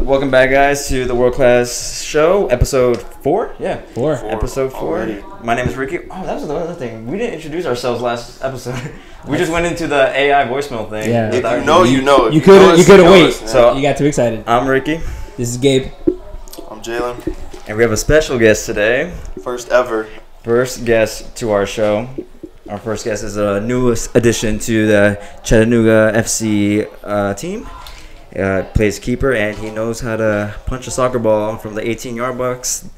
Welcome back, guys, to the World Class Show, episode 4. Yeah, 4. Episode 4. Already. My name is Ricky. Oh, that was the other thing. We didn't introduce ourselves last episode. We just went into the AI voicemail thing. Yeah. If you know, you know. If You couldn't wait. So You got too excited. I'm Ricky, This is Gabe. I'm Jalen. and we have a special guest today. First ever. First guest to our show. Our first guest is a newest addition to the Chattanooga FC team. Plays keeper, and he knows how to punch a soccer ball from the 18-yard box.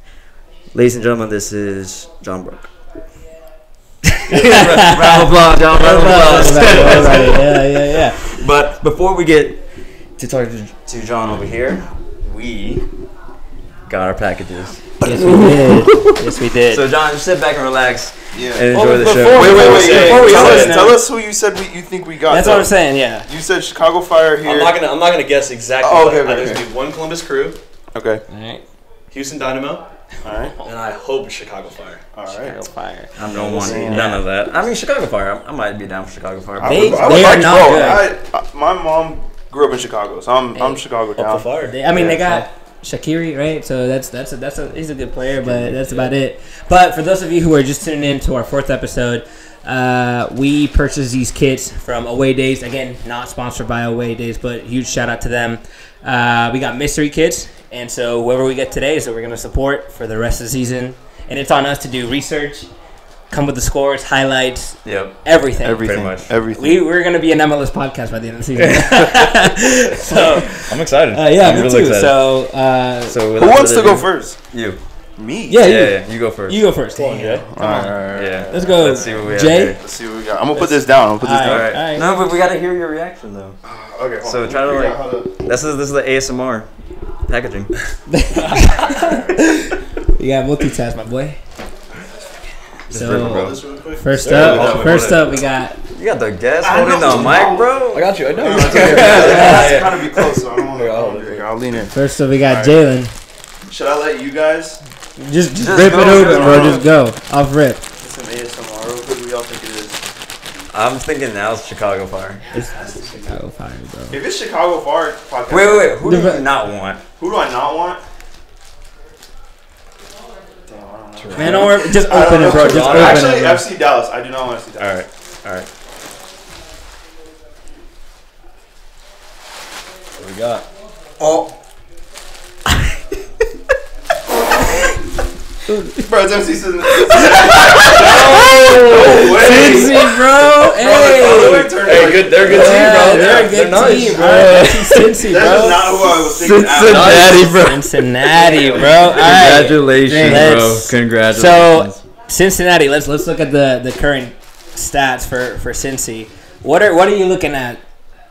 Ladies and gentlemen, this is John Brook. Round of applause, John. Round of applause. Yeah. But before we get to talk to John over here, we got our packages. Yes, we did. Yes, we did. So, John, just sit back and relax Yeah. and enjoy the show. before- Wait. Before we Tell us who you said you think we got. That's though. what I'm saying. Yeah. You said Chicago Fire here. I'm not gonna guess exactly. Oh, but okay, there's okay. gonna be one Columbus Crew, Okay. All right. Houston Dynamo, All right. and I hope Chicago Fire. All right. Chicago Fire. I don't want Yeah. none of that. I mean, Chicago Fire. I might be down for Chicago Fire. They I are like not bro. My mom grew up in Chicago, so I'm Chicago Hope for down. Fire. They got Shaqiri, right? So he's a good player, but that's about it. But for those of you who are just tuning in to our 4th episode, we purchased these kits from Away Days. Again, not sponsored by Away Days, but huge shout out to them. We got mystery kits, and so whoever we get today is that we're going to support for the rest of the season. And it's on us to do research, come with the scores, highlights, Yep. everything. Everything. Pretty much. Everything. We're going to be an MLS podcast by the end of the season. So, I'm excited. yeah, I'm me really too. excited. So, Who wants to go first? You. Me. yeah, Yeah, you go first. you go first. Come on, Jay. All right. Yeah. Let's go, Let's see what we have Jay. here. Let's see what we got. I'm gonna put this down. All right. No, but we gotta hear your reaction though. Okay. hold So on. try to Figure like. out how to- This is the ASMR packaging. You got multitask, my boy. Just rip it, So bro. this really quick. first Yeah, up, we got. You got the guest I holding know. the mic, bro. I got you. I know. That's gotta be close, so I don't want to. I'll lean in. First up, we got All Jalen. Should I let you guys? Just Just rip go, it open, just bro. go. Just go off rip. Get some ASMR. Who do y'all think it is? I'm thinking now it's Chicago Fire. Chicago Fire, bro. If it's Chicago Fire podcast. Wait. Who do you not want? Who do I not want? Damn, I don't know. Man, don't worry. Just I don't open know. it, bro. Just open Actually, it, bro. FC Dallas. I do not want FC All Dallas. right. What we got? Oh. Bro, it's MC Cincinnati. No way. Cincy, bro. Hey, Hey, good. They're a good team, bro. They're a good nice. team, bro. Cincy, That is bro. not who I was thinking. Cincinnati, bro. Cincinnati, bro. All right. Congratulations, bro. Let's- Congratulations. So Cincinnati. Let's look at the current stats for Cincy. What are you looking at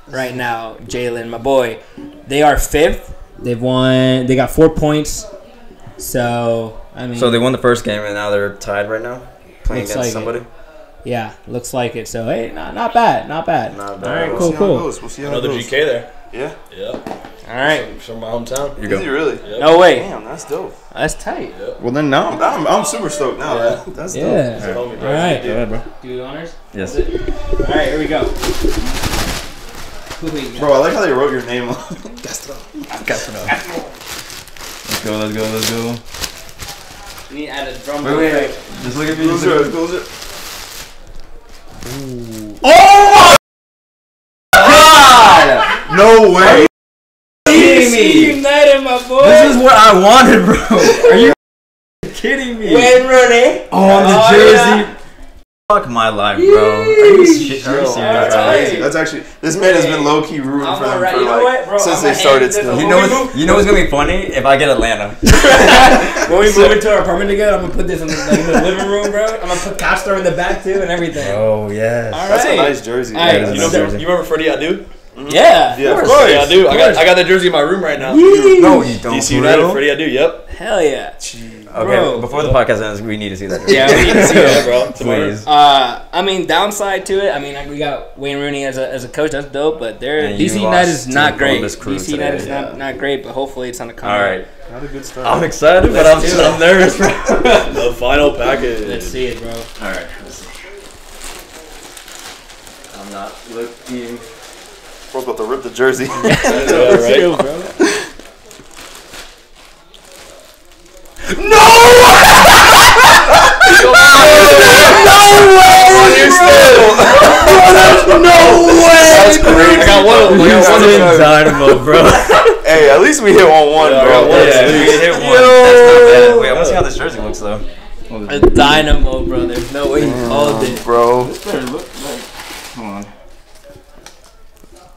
right now, Jalen, my boy? They are 5th. They got 4 points. So I mean, So they won the first game and now they're tied right now, playing Looks against like somebody. yeah, looks like it. So hey, not bad. Not All bad. right, We'll cool, see how it cool. goes. We'll see how it Another goes. GK there. Yeah. Yeah. All right, From my hometown. You Is he go. really? Yep. no way. Damn, that's dope. That's tight. Well, then now I'm super stoked now. Yeah. That's dope. Yeah. Homie, All bro. right. Go ahead, bro. Do the honors. Yes. All right, here we go. Who we got? Bro, I like how they wrote your name on. Let's go. We need to add a drum Wait. effect. Just look at me. Close it. Close it. No way. DC United, my boy. This is what I wanted, bro. Are you kidding me? Wayne Rooney. Oh, the Oh, jersey. yeah. Fuck my life, bro. Are you serious, That's bro? right. That's actually this man has been low key rooting I'm for them alright. for You know what, bro? since I'm they gonna started. end this Still, whole- You know what's gonna be funny if I get Atlanta. When we move into our apartment together, I'm gonna put this in the living room, bro. I'm gonna put Castro in the back too and everything. Oh yes. All that's a right. nice jersey. All right. That is You a know, nice jersey. you remember Freddie Adu? Yeah, Yeah, of of course. Freddie Adu. Of I course. got that jersey in my room right now. No, you don't. DC for United, real? Freddie Adu. Yep. Hell yeah. Okay, Bro. before the podcast ends, we need to see that. jersey. Yeah, we need to see Yeah, that. bro. Tomorrow. Please. I mean, downside to it. I mean, like, we got Wayne Rooney as a coach. That's dope, but And you DC United lost is not to great. Columbus Crew DC United is today. not great, but hopefully it's on the come. All right. Not a good start. I'm excited, but Let's do it. I'm nervous, bro. The final package. Let's see it, bro. All right. Let's see. I'm not looking. Bro's about to rip the jersey. Yeah, right? bro. That's crazy. I got one. Houston Dynamo, bro. Hey, at least we hit 1-1, bro. Yeah, we hit one. That's not bad. Wait, I want to see how this jersey looks though. A Dynamo, bro. There's no way he called it. Bro. Come on.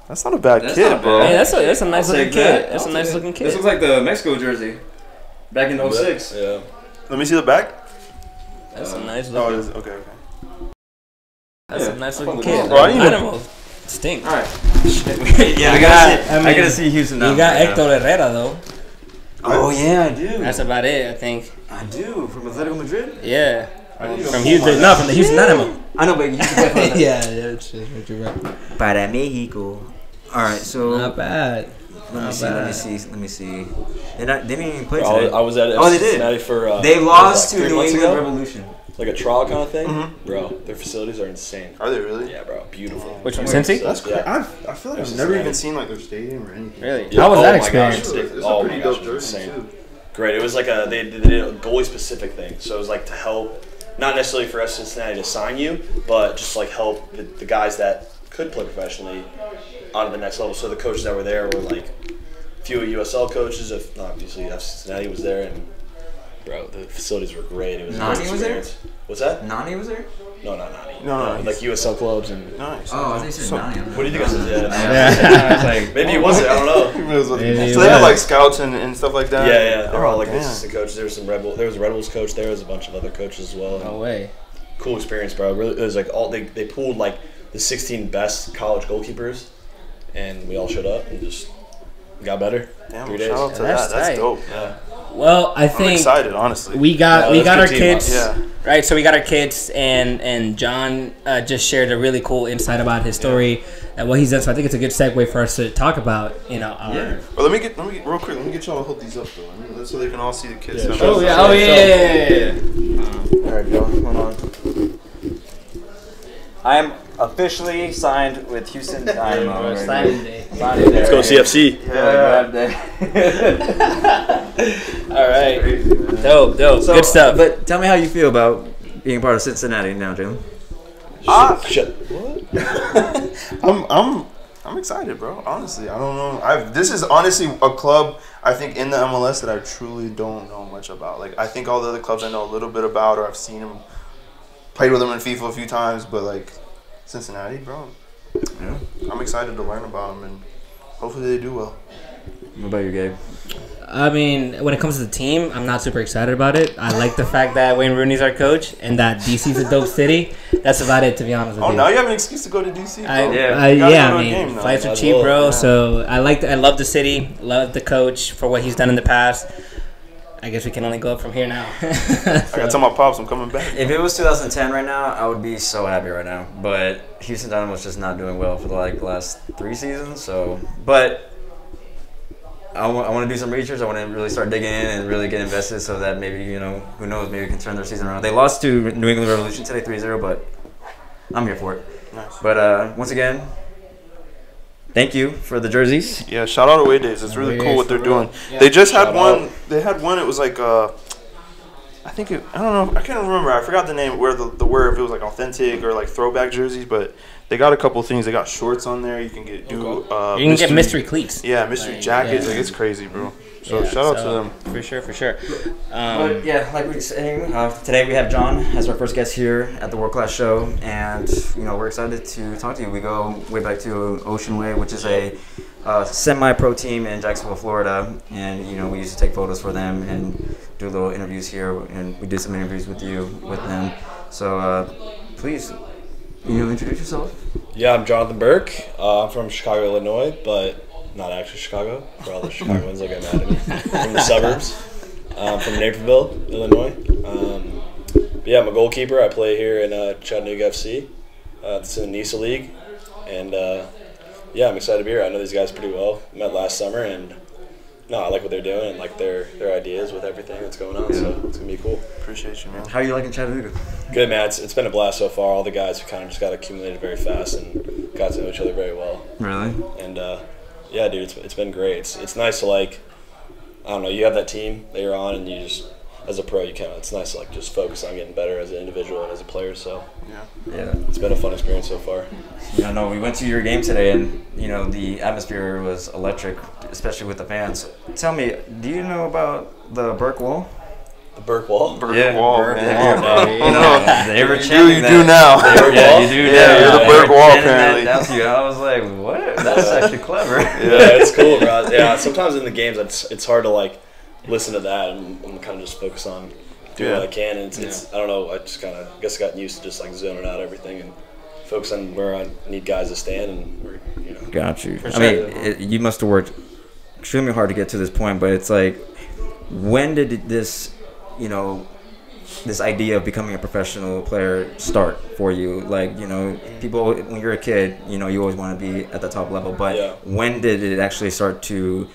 That's not a bad That's kid, not bro. bad. Hey, that's a nice looking Take kid. that. That's a I'll nice take it. looking This kid. looks like the Mexico jersey. Back in 06. Yeah. Let me see the back. That's a nice Oh, it looking. is. Okay, okay. That's Yeah. a nice looking Fuck kid. with Bro, I didn't even- Dynamo stink. All right. Yeah, I gotta see Houston. You got Hector Herrera though. Oh yeah, I do. That's about it, I think. I do from Atletico Madrid. Yeah. From Houston, no, from the Houston Dynamo. I know, but you can play for yeah, you're right. Para Mexico. All right, so Not bad. let me see. They didn't even play Bro, today. I was at Oh, they did. Cincinnati for. They lost like to 3 New months England ago. Revolution. Like a trial kind of thing. Mhm. Bro, their facilities are insane. Are they really? Yeah, bro, beautiful. Which one, Cincy? That's crazy. Yeah. I feel like That's I've never insane. even seen like their stadium or anything. Really? Yeah. How was Oh that my gosh, experience? It's Oh a my pretty gosh, dope it was jersey insane. too. Great. It was like they did a goalie specific thing. So it was like to help, not necessarily for us Cincinnati to sign you, but just like help the guys that could play professionally on to the next level. So the coaches that were there were like a few USL coaches. If not, obviously Cincinnati was there, and bro, the facilities were great. It was a great Nani was there? experience. What's that? Nani was there? No, not Nani. No, like USL clubs and. Nice. Oh, I think you said Nani. What do you think I said? I was like, Maybe it wasn't. I don't know. Maybe So they had like scouts and stuff like that. Yeah, they were all like damn. assistant coaches. There was some There was a Red Bulls coach. There was a bunch of other coaches as well. No way. Cool experience, bro. Really, it was like they pulled like the 16 best college goalkeepers, and we all showed up and just got better. Damn, 3 shout days. out to That's that. That's tight. dope. Yeah. Well, I I'm think excited, honestly. we got Yeah, our that's a good team, kids. Yeah. Right, so we got our kids, and John just shared a really cool insight about his story and what he's done. So I think it's a good segue for us to talk about, our. Yeah. Well, let me get real quick. Let me get y'all to hold these up though, so they can all see the kids. Yeah, Oh yeah. All right, go. Hold on. I am officially signed with Houston Dynamo. Signing day. Let's go CFC. All right. Dope. So, Good stuff. But tell me how you feel about being part of Cincinnati now, Jalen. Shit. I'm excited, bro. Honestly, I don't know. This is honestly a club I think in the MLS that I truly don't know much about. Like I think all the other clubs I know a little bit about, or I've seen them, played with them in FIFA a few times, but like Cincinnati, bro. Yeah. I'm excited to learn about them and hopefully they do well. What about you, Gabe? I mean, when it comes to the team, I'm not super excited about it. I like the fact that Wayne Rooney's our coach and that DC's a dope city. That's about it, to be honest with Oh, you. now you have an excuse to go to DC, bro. I You gotta yeah, go to I a mean, game now. flights are As cheap, well, bro. yeah. So I love the city, love the coach for what he's done in the past. I guess we can only go up from here now. I gotta tell my pops I'm coming back. If it was 2010 right now, I would be so happy right now. But Houston Dynamo's just not doing well for the last 3 seasons. So, but I want to do some research. I want to really start digging in and really get invested so that maybe, who knows, maybe we can turn their season around. They lost to New England Revolution today 3-0, but I'm here for it. Nice. But once again, thank you for the jerseys. Yeah, shout out Away Days. It's really Away cool Days, what they're for real. doing. Yeah. They just had Shout one. out. They had one. It was like I think I don't know. I can't remember. I forgot the name. Where the word if it was like authentic or like throwback jerseys, but they got a couple things. They got shorts on there. You can do. You can get mystery cleats. Yeah, mystery Like, jackets. yeah. Like it's crazy, bro. So Yeah, shout out to them. For sure. But yeah, like we were saying, today we have John as our first guest here at the World Class Show, and we're excited to talk to you. We go way back to Ocean Way, which is a semi-pro team in Jacksonville, Florida, and we used to take photos for them and do little interviews here, and we did some interviews with them. So please, introduce yourself. Yeah, I'm Jonathan Burke. I'm from Chicago, Illinois, but not actually Chicago. For all the Chicagoans that get mad at me. From the suburbs. From Naperville, Illinois. But yeah, I'm a goalkeeper. I play here in Chattanooga FC. It's in the NISA League. And yeah, I'm excited to be here. I know these guys pretty well. Met last summer, and I like what they're doing and like their ideas with everything that's going on. So it's going to be cool. Appreciate you, man. How are you liking Chattanooga? Good, man. It's been a blast so far. All the guys have kind of just got accumulated very fast and got to know each other very well. Really? And yeah, dude, it's been great. It's nice to I don't know, you have that team that you're on and you as a pro, you kind of it's nice to like just focus on getting better as an individual and as a player. So Yeah. it's been a fun experience so far. I know we went to your game today, and the atmosphere was electric, especially with the fans. Tell me, do you know about the Burke Wall? The Burke Wall. Burke Wall, Burke man. Wall, You man. know, They were you chanting that. do now. Yeah, you do. Yeah, now. you're the They Burke were Wall, chanting that apparently. down to you. I was like, what? That's actually clever. Yeah, it's cool, bro. Yeah, sometimes in the games, it's hard to like listen to that and kind of just focus on doing what I can. And it's I don't know. I just kind of guess gotten used to just like zoning out everything and focus on where I need guys to stand and where, Got you. For I mean, sure. you must have worked extremely hard to get to this point, but it's like, when did this, this idea of becoming a professional player start for you? Like, people, when you're a kid, you always want to be at the top level, but when did it actually start to,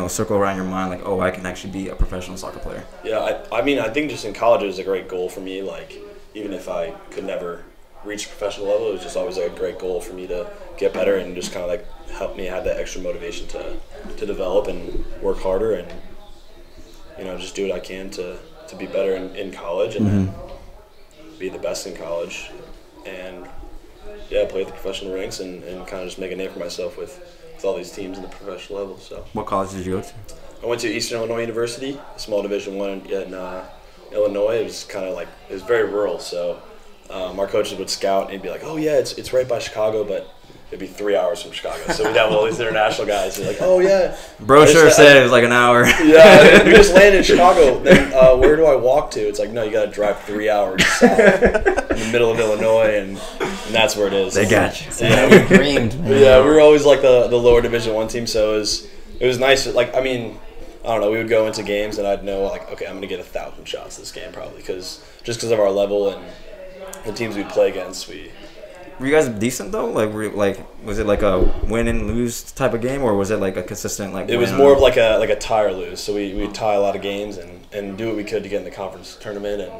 circle around your mind, like, oh, I can actually be a professional soccer player? Yeah, I mean, I think just in college it was a great goal for me. Like, even if I could never reach a professional level, it was just always like a great goal for me to get better and just kind of like help me have that extra motivation to develop and work harder and just do what I can to be better in college and be the best in college and play at the professional ranks and kind of just make a name for myself with all these teams in the professional level. So What college did you go to? I went to Eastern Illinois University, a small Division I in Illinois. It was kind of like, it was very rural, so our coaches would scout and he'd be like, oh yeah, it's right by Chicago, but it'd be 3 hours from Chicago. So we'd have all these international guys. And like, oh yeah. Brochure said it was like an hour. Yeah, we just landed in Chicago. Then where do I walk to? It's like, no, you got to drive 3 hours south in the middle of Illinois, and that's where it is. They got you. Yeah, We dreamed, man. yeah, we were always like the lower Division I team, so it was nice. Like, I mean, I don't know. We would go into games, and I'd know like, okay, I'm gonna get 1,000 shots this game probably because of our level and the teams we play against. Were you guys decent though? Was it like a win and lose type of game, or was it like a consistent like? It was more of like a tie or lose. So we'd tie a lot of games and do what we could to get in the conference tournament and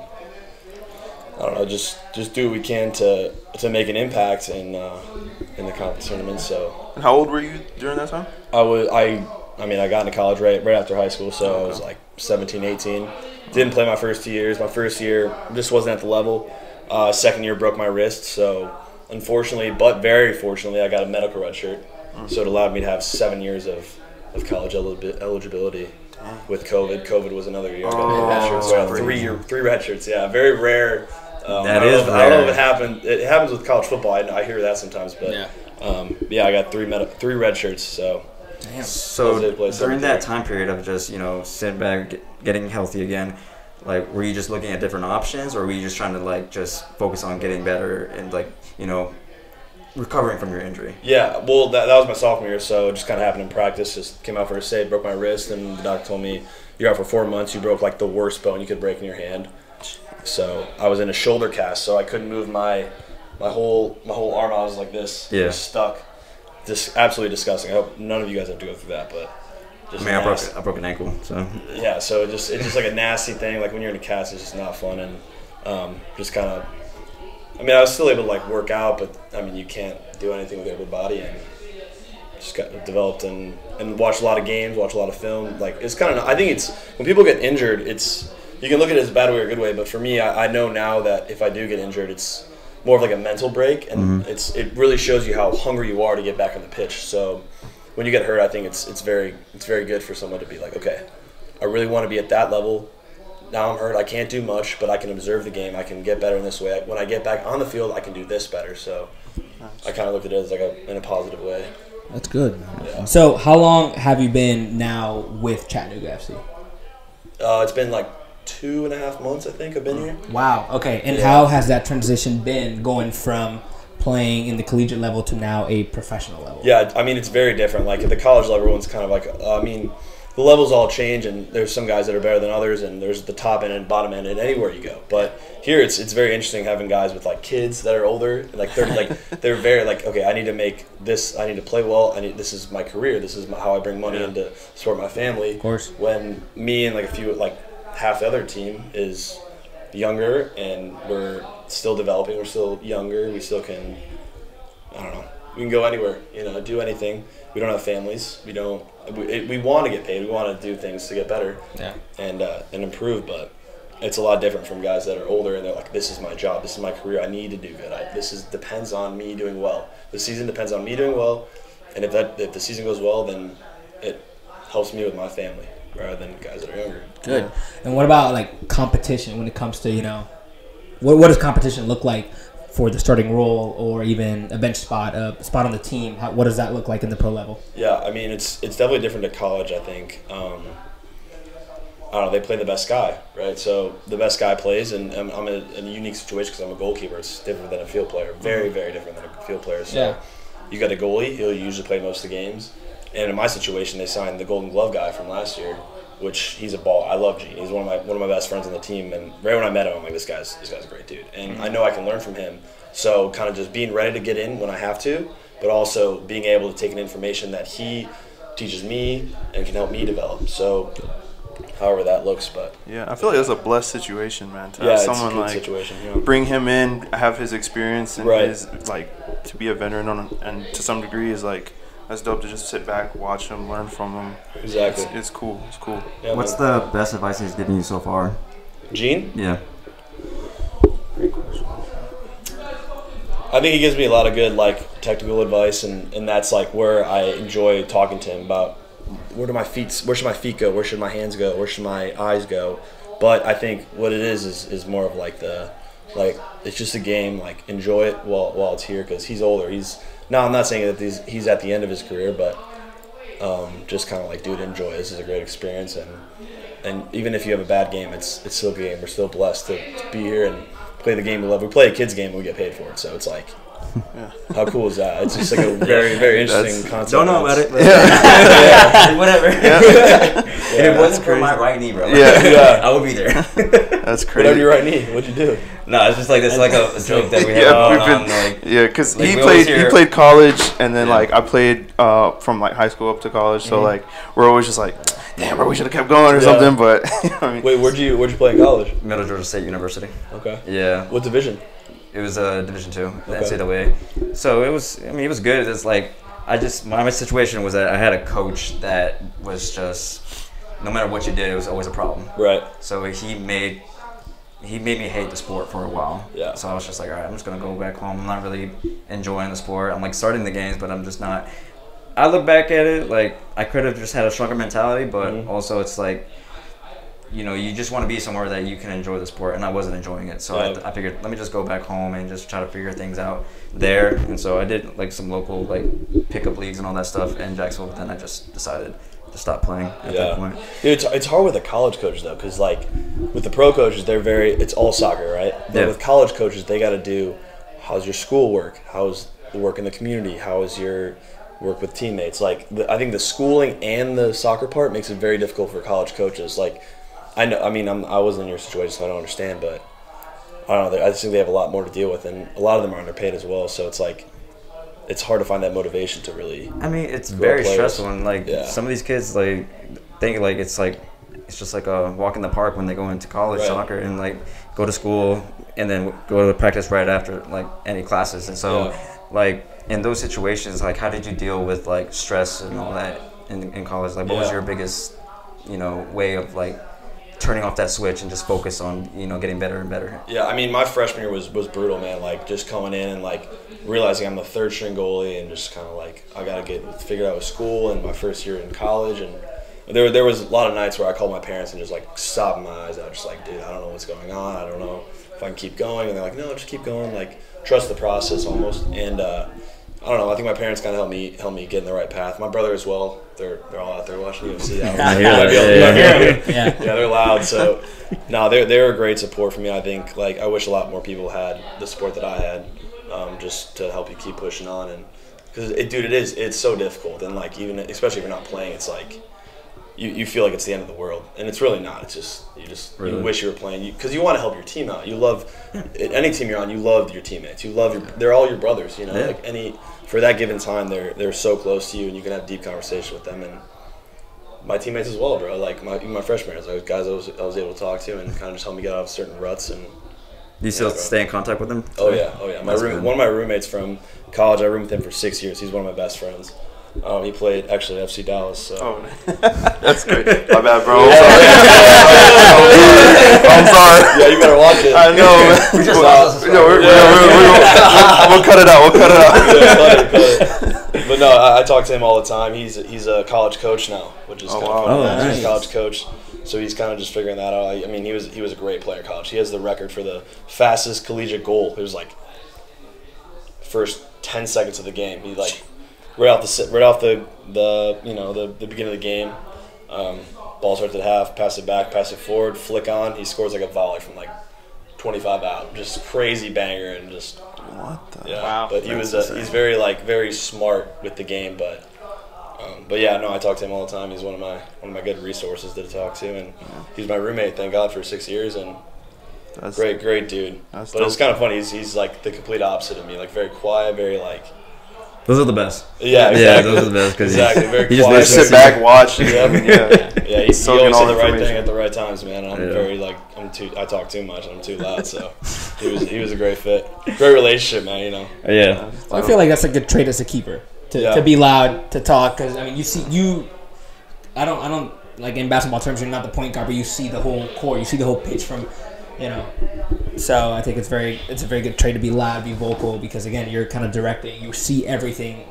I don't know, just do what we can to make an impact in the conference tournament. So. And how old were you during that time? I mean, I got into college right after high school, so I was like 17, 18. Didn't play my first 2 years. My first year just wasn't at the level. Second year broke my wrist, so unfortunately, but very fortunately, I got a medical red shirt. So it allowed me to have 7 years of college eligibility with COVID. COVID was another year. I got a red shirt, so I got three red shirts. Yeah, very rare. That is rare. I don't know if it happened. It happens with college football. I hear that sometimes, but I got three red shirts. So. Damn. So during that time period of just sitting back, getting healthy again, like were you just looking at different options, or were you just trying to like just focus on getting better and like recovering from your injury? Yeah, well that was my sophomore year, so it just kind of happened in practice. Just came out for a save, broke my wrist, and the doctor told me you're out for 4 months. You broke like the worst bone you could break in your hand. So I was in a shoulder cast, so I couldn't move my whole arm. I was like this, just stuck. Just absolutely disgusting. I hope none of you guys have to go through that, but just I broke an ankle, so yeah. So it's just like a nasty thing. Like when you're in a cast, it's just not fun, and just kind of. I mean, I was still able to like work out, but I mean, you can't do anything with your body, and just got developed and watched a lot of games, watched a lot of film. Like it's kind of. I think it's when people get injured, it's you can look at it as a bad way or a good way, but for me, I know now that if I do get injured, it's more of like a mental break, and it really shows you how hungry you are to get back on the pitch. So when you get hurt, I think it's very good for someone to be like, okay, I really want to be at that level. Now I'm hurt. I can't do much, but I can observe the game. I can get better in this way. When I get back on the field, I can do this better. So I kind of looked at it as like in a positive way. That's good. Yeah. So how long have you been now with Chattanooga FC? It's been like 2.5 months, I think, I've been here. Wow. Okay. And how has that transition been going from playing in the collegiate level to now a professional level? Yeah, I mean, it's very different. Like at the college level, everyone's kind of like, I mean, the levels all change, and there's some guys that are better than others, and there's the top end and bottom end, and anywhere you go. But here, it's very interesting having guys with like kids that are older, like 30, like they're very like, okay, I need to make this, I need to play well, this is my career, this is how I bring money in to support my family. Of course. When me and like a few half the other team is younger, and we're still developing. We're still younger. We still can, I don't know. We can go anywhere, do anything. We don't have families. We don't. We want to get paid. We want to do things to get better. Yeah. And improve. But it's a lot different from guys that are older and they're like, this is my job, this is my career, I need to do good. Depends on me doing well. The season depends on me doing well, and if the season goes well, then it helps me with my family rather than guys that are younger. Good. Yeah. And what about like competition when it comes to what does competition look like for the starting role or even a bench spot, a spot on the team? What does that look like in the pro level? Yeah, I mean it's definitely different at college. I think. I don't know, they play the best guy, right? So the best guy plays, and I'm in a unique situation because I'm a goalkeeper. It's different than a field player. Very, very different than a field player. So you got a goalie, he'll usually play most of the games. And in my situation, they signed the Golden Glove guy from last year, which he's a ball. I love Gene. He's one of my best friends on the team. And right when I met him, I'm like, this guy's a great dude. And I know I can learn from him. So kind of just being ready to get in when I have to, but also being able to take an information that he teaches me and can help me develop. So however that looks, but yeah, I feel like that's a blessed situation, man. To yeah, have it's someone a good like situation, bring him in, have his experience, and right. his like to be a veteran and to some degree is like that's dope to just sit back, watch him, learn from him. Exactly, it's cool. It's cool. Yeah, what's the best advice he's given you so far? Gene? Yeah. I think he gives me a lot of good like technical advice, and that's like where I enjoy talking to him about where should my feet go, where should my hands go, where should my eyes go. But I think what it is more of like it's just a game, like enjoy it while it's here, because he's older. I'm not saying that he's at the end of his career, but just kind of like, dude, enjoy. This is a great experience, and even if you have a bad game, it's still a game. We're still blessed to be here and play the game we love. We play a kids game and we get paid for it, so it's like, yeah. How cool is that? It's just like a very, very interesting concept. Don't know about it. But whatever. Yeah. If it wasn't for my right knee, bro, I would be there. What That's crazy. happened to your right knee? What'd you do? No, it's just like this, like a joke that we have. Because he played college, and then like I played from like high school up to college. So like we're always just like, damn, bro, we should have kept going or something. But I mean, wait, where'd you play in college? Middle Georgia State University. Okay. Yeah. What division? It was Division II, the NCAA. So it was good. It's like my situation was that I had a coach that was just, no matter what you did, it was always a problem. Right. So he made me hate the sport for a while. Yeah. So I was just like, all right, I'm just gonna go back home. I'm not really enjoying the sport. I'm like starting the games, but I'm just not. I look back at it like I could have just had a stronger mentality, but also it's like, you just want to be somewhere that you can enjoy the sport, and I wasn't enjoying it. So I figured, let me just go back home and just try to figure things out there. And so I did like some local like pickup leagues and all that stuff in Jacksonville, but then I just decided to stop playing at that point. Dude, it's hard with the college coaches though, because like with the pro coaches, it's all soccer, right? But with college coaches, they got to do, how's your school work? How's the work in the community? How is your work with teammates? Like I think the schooling and the soccer part makes it very difficult for college coaches. Like, I wasn't in your situation, so I don't understand, but I don't know. I just think they have a lot more to deal with, and a lot of them are underpaid as well. So it's like, it's hard to find that motivation to really. It's very stressful, and some of these kids like think like it's just like a walk in the park when they go into college soccer and like go to school and then go to practice right after like any classes. And so like in those situations, like how did you deal with like stress and all that in college? Like what was your biggest way of like turning off that switch and just focus on getting better and better? Yeah, I mean my freshman year was brutal, man. Like just coming in and like realizing I'm the third string goalie and just kind of like I gotta get figured out with school and my first year in college, and there was a lot of nights where I called my parents and just like sobbing my eyes out, just like, dude, I don't know what's going on, I don't know if I can keep going, and they're like, no, just keep going, like trust the process almost. And I don't know, I think my parents kind of helped me get in the right path. My brother as well. They're all out there watching UFC. Yeah, they're loud. So, no, they're a great support for me. I think like I wish a lot more people had the support that I had, just to help you keep pushing on. And because it's so difficult. And like even especially if you're not playing, it's like you feel like it's the end of the world, and it's really not. It's just you wish you were playing because you want to help your team out. You love any team you're on. You love your teammates. They're all your brothers. Like for that given time, they're so close to you, and you can have deep conversation with them. And my teammates as well, bro. Like my freshman years, guys I was able to talk to and kind of just help me get out of certain ruts. And do you still stay in contact with them? Oh yeah. One of my roommates from college, I roomed with him for 6 years. He's one of my best friends. He played actually FC Dallas. So. Oh, that's great. My bad, bro. Yeah. I'm sorry. Yeah, you better watch it. I know. We just lost us. We'll cut it out. We'll cut it out. Yeah, cut it. But no, I talk to him all the time. He's a college coach now, which is kind of fun. Oh, He's nice. a college coach, so he's kind of just figuring that out. I mean, he was a great player in college. He has the record for the fastest collegiate goal. It was like first 10 seconds of the game. He like right off the beginning of the game. Ball starts at half, pass it back, pass it forward, flick on. He scores like a volley from like 25 out. Just crazy banger and just. What the? Yeah, Wow. but he's very smart with the game, but yeah, no, I talk to him all the time. He's one of my good resources to talk to, and he's my roommate. Thank God for 6 years, and That's great dude. That's But it's dope. kind of funny. He's like the complete opposite of me. Like very quiet, very like Those are the best. yeah, exactly. Yeah, those are the best. Cause Exactly, very you just quiet. listen Sit back, watch. Yeah. Yeah, he Soaking always all said the the right thing information. at the right times, man. And I'm Yeah. very like I talk too much and I'm too loud, so he was a great fit, great relationship, man. You know. Yeah. I feel like that's a good trait as a keeper to Yeah. be loud, to talk. Because I mean, I don't like in basketball terms. You're not the point guard, but you see the whole court. You see the whole pitch from, So I think it's a very good trait to be loud, be vocal. Because again, you're kind of directing. You see everything,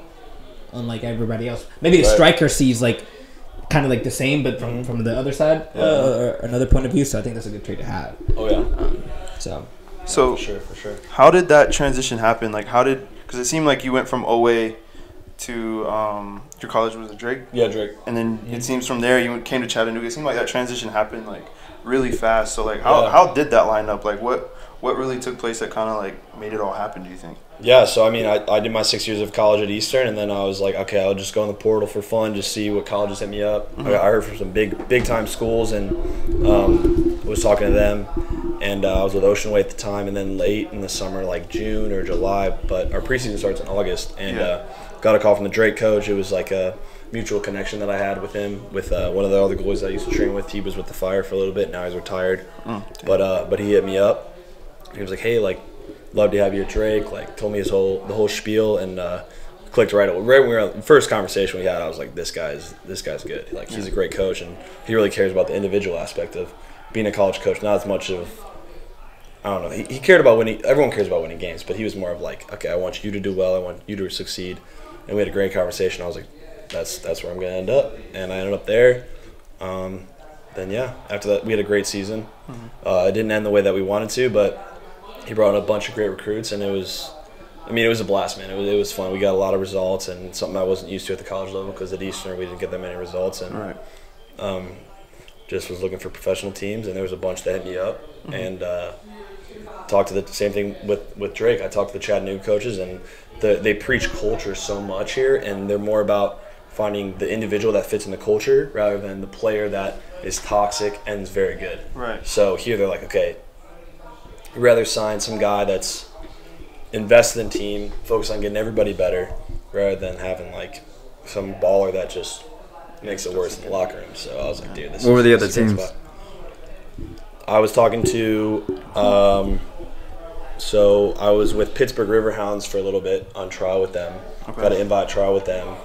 unlike everybody else. Maybe the Right. striker sees like kind of like the same, but from the other side, Yeah. or another point of view. So I think that's a good trait to have. Oh yeah, So So, for sure. how did that transition happen? Like, because it seemed like you went from OA to your college was at Drake, Yeah, Drake. and then it seems from there you came to Chattanooga. It seemed like that transition happened like really fast. So, like, how did that line up? Like, what really took place that kind of like made it all happen? Do you think? Yeah, so I mean, I did my 6 years of college at Eastern, and then I was like, okay, I'll just go in the portal for fun, just see what colleges hit me up. I heard from some big time schools, and was talking to them, and I was with Ocean Way at the time, and then late in the summer, like June or July, but our preseason starts in August, and got a call from the Drake coach. It was like a mutual connection that I had with him, with one of the other goalies I used to train with. He was with the Fire for a little bit, now he's retired, but he hit me up. He was like, hey, like, love to have you at Drake. Like, told me the whole spiel, and clicked right away. Right when we were on the first conversation we had, I was like, this guy's good. Like, he's a great coach, and he really cares about the individual aspect of being a college coach. Not as much of, I don't know. He cared about winning. Everyone cares about winning games, but he was more of like, okay, I want you to do well. I want you to succeed. And we had a great conversation. I was like, that's where I'm gonna end up, and I ended up there. Then yeah, after that we had a great season. It didn't end the way that we wanted to, but he brought in a bunch of great recruits, and it was a blast, man. It was fun. We got a lot of results, and something I wasn't used to at the college level, because at Eastern we didn't get that many results, and just was looking for professional teams, and there was a bunch that hit me up, and talked to the same thing with Drake. I talked to the Chattanooga coaches, and they preach culture so much here, and they're more about finding the individual that fits in the culture rather than the player that is toxic and is very good. Right. So here they're like, okay, we'd rather sign some guy that's invested in team, focus on getting everybody better, rather than having like some baller that just makes it worse in the locker room. So I was like, dude, this What were the this other is a good teams? spot. I was talking to, so I was with Pittsburgh Riverhounds for a little bit on trial with them. Got an invite trial with them.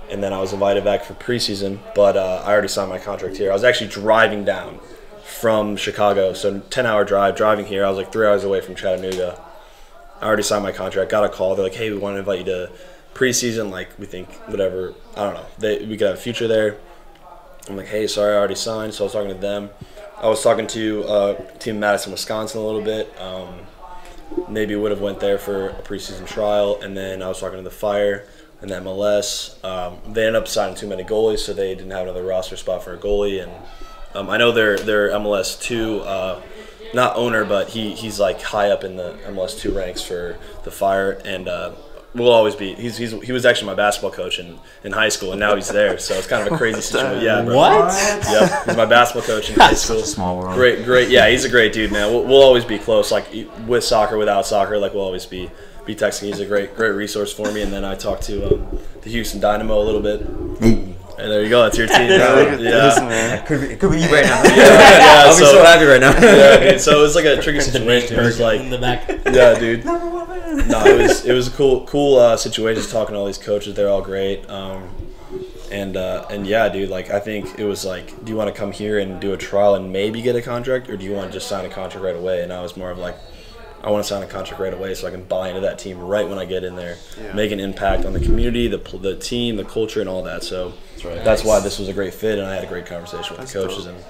And then I was invited back for preseason, but I already signed my contract here. I was actually driving down from Chicago, so 10-hour drive, driving here. I was like 3 hours away from Chattanooga. I already signed my contract, got a call. They're like, hey, we want to invite you to preseason. Like, we think whatever, I don't know, we could have a future there. I'm like, hey, sorry, I already signed. So I was talking to them. I was talking to Team Madison, Wisconsin a little bit. Maybe would have went there for a preseason trial. And then I was talking to the Fire and the MLS. They ended up signing too many goalies, so they didn't have another roster spot for a goalie. And I know their MLS 2, not owner, but he's like high up in the MLS 2 ranks for the Fire, and will always be. He was actually my basketball coach in high school, and now he's there. So it's kind of a crazy situation. Yeah, bro. What? Yep, he's my basketball coach in high school. Small world. Great. Yeah, he's a great dude, man. We'll always be close, like with soccer, without soccer. Like we'll always be texting. He's a great resource for me. And then I talked to the Houston Dynamo a little bit. And there you go. That's your team. Man. It could be you right now. Yeah, I'll be so happy right now. Yeah, dude. So it was like a tricky situation. It was like, in the back. yeah, dude. No, it was a cool situation. Just talking to all these coaches. They're all great. And yeah, dude, like I think it was like, do you want to come here and do a trial and maybe get a contract, or do you want to just sign a contract right away? And I was more of like, I want to sign a contract right away so I can buy into that team right when I get in there, make an impact on the community, the team, the culture, and all that. So that's why this was a great fit, and I had a great conversation with the coaches, and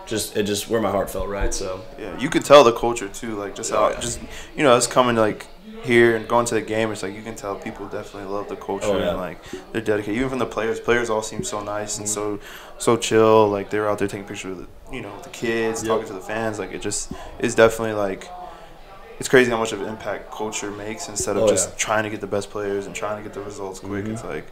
just where my heart felt right. So yeah, you could tell the culture too, like just how just us coming like here and going to the game. It's like you can tell people definitely love the culture and like they're dedicated. Even from the players, all seem so nice and so chill. Like they were out there taking pictures of the kids, talking to the fans. Like it just is definitely like. It's crazy how much of an impact culture makes instead of just trying to get the best players and trying to get the results quick. It's like,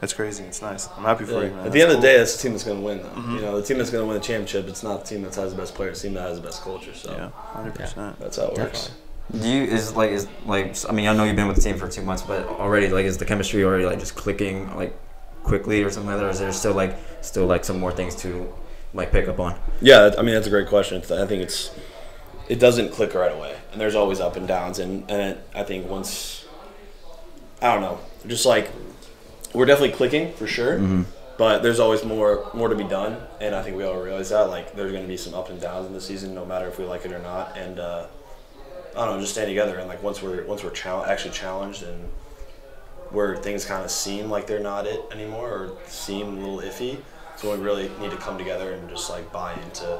that's crazy. It's nice. I'm happy for you, man. At the end of the day, that's the team that's going to win, though. The team that's going to win the championship, it's not the team that has the best players, it's the team that has the best culture. So yeah, 100%. That's how it works. Do you I mean, I know you've been with the team for 2 months, but already like is the chemistry already like just clicking like quickly or something like that, or is there still some more things to like pick up on? Yeah, I mean that's a great question. I think it doesn't click right away, and there's always up and downs, and I think once, I don't know, just like we're definitely clicking for sure, but there's always more to be done, and I think we all realize that like there's going to be some ups and downs in the season, no matter if we like it or not, and I don't know, just staying together, and like once we're actually challenged, and where things kind of seem like they're not it anymore or seem a little iffy, so we really need to come together and just like buy into